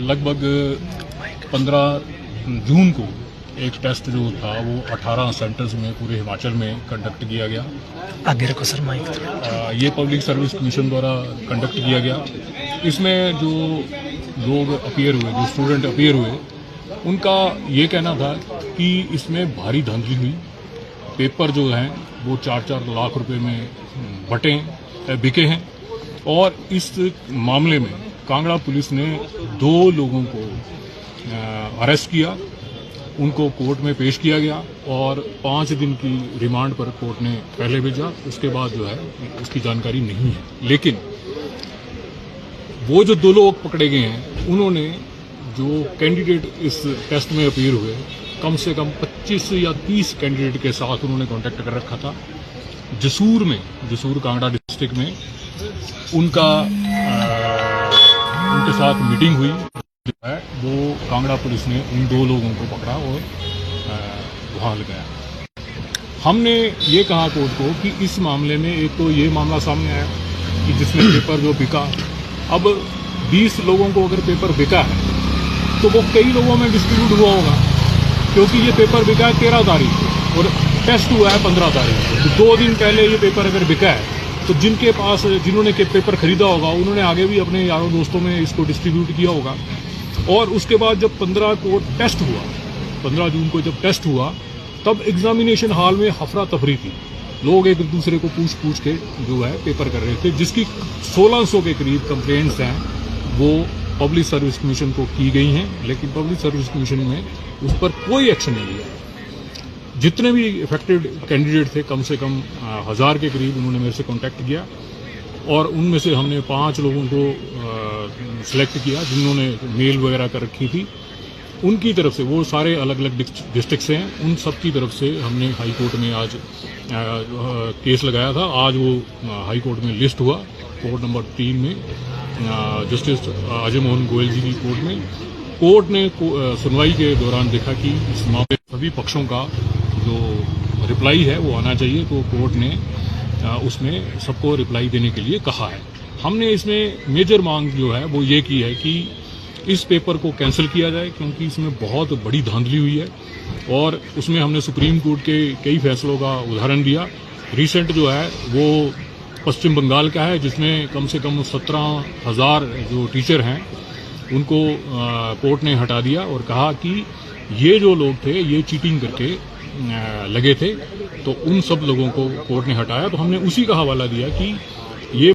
लगभग 15 जून को एक टेस्ट जो था वो 18 सेंटर्स में पूरे हिमाचल में कंडक्ट किया गया। आगे रखो सर माइक। ये पब्लिक सर्विस कमीशन द्वारा कंडक्ट किया गया। इसमें जो लोग अपीयर हुए, जो स्टूडेंट अपीयर हुए, उनका ये कहना था कि इसमें भारी धांधली हुई। पेपर जो हैं वो 4-4 लाख रुपए में बिके हैं और इस मामले में कांगड़ा पुलिस ने 2 लोगों को अरेस्ट किया, उनको कोर्ट में पेश किया गया और 5 दिन की रिमांड पर कोर्ट ने पहले भेजा। उसके बाद जो है उसकी जानकारी नहीं है। लेकिन वो जो 2 लोग पकड़े गए हैं, उन्होंने जो कैंडिडेट इस टेस्ट में अपीयर हुए, कम से कम 25 या 30 कैंडिडेट के साथ उन्होंने कांटेक्ट कर रखा था। जसूर कांगड़ा डिस्ट्रिक्ट में उनके साथ मीटिंग हुई है। वो कांगड़ा पुलिस ने उन 2 लोगों को पकड़ा और वहां लगाया। हमने ये कहा कोर्ट को कि इस मामले में एक तो ये मामला सामने आया कि जिसमें पेपर जो बिका, अब 20 लोगों को अगर पेपर बिका है तो वो कई लोगों में डिस्ट्रीब्यूट हुआ होगा, क्योंकि ये पेपर बिका है 13 तारीख को और टेस्ट हुआ है 15 तारीख को। तो 2 दिन पहले ये पेपर अगर बिका है तो जिनके पास, जिन्होंने पेपर खरीदा होगा, उन्होंने आगे भी अपने यारों दोस्तों में इसको डिस्ट्रीब्यूट किया होगा। और उसके बाद जब 15 को टेस्ट हुआ, 15 जून को जब टेस्ट हुआ, तब एग्जामिनेशन हॉल में हफरा तफरी थी। लोग एक दूसरे को पूछ के जो है पेपर कर रहे थे, जिसकी 1600 के करीब कंप्लेंट्स हैं वो पब्लिक सर्विस कमीशन को की गई हैं, लेकिन पब्लिक सर्विस कमीशन ने उस पर कोई एक्शन नहीं लिया। जितने भी इफेक्टेड कैंडिडेट थे, कम से कम 1000 के करीब, उन्होंने मेरे से कांटेक्ट किया और उनमें से हमने 5 लोगों को सिलेक्ट किया जिन्होंने मेल वगैरह कर रखी थी। उनकी तरफ से, वो सारे अलग अलग डिस्ट्रिक्ट से हैं, उन सब की तरफ से हमने हाई कोर्ट में आज केस लगाया था। आज वो हाई कोर्ट में लिस्ट हुआ, कोर्ट नंबर 3 में, जस्टिस अजय मोहन गोयल जी की कोर्ट में। कोर्ट ने सुनवाई के दौरान देखा कि इस मामले सभी पक्षों का जो रिप्लाई है वो आना चाहिए, तो कोर्ट ने उसमें सबको रिप्लाई देने के लिए कहा है। हमने इसमें मेजर मांग जो है वो ये की है कि इस पेपर को कैंसिल किया जाए, क्योंकि इसमें बहुत बड़ी धांधली हुई है और उसमें हमने सुप्रीम कोर्ट के कई फैसलों का उदाहरण दिया। रिसेंट जो है वो पश्चिम बंगाल का है, जिसमें कम से कम 17,000 जो टीचर हैं उनको कोर्ट ने हटा दिया और कहा कि ये जो लोग थे ये चीटिंग करके लगे थे, तो उन सब लोगों को कोर्ट ने हटाया। तो हमने उसी का हवाला दिया कि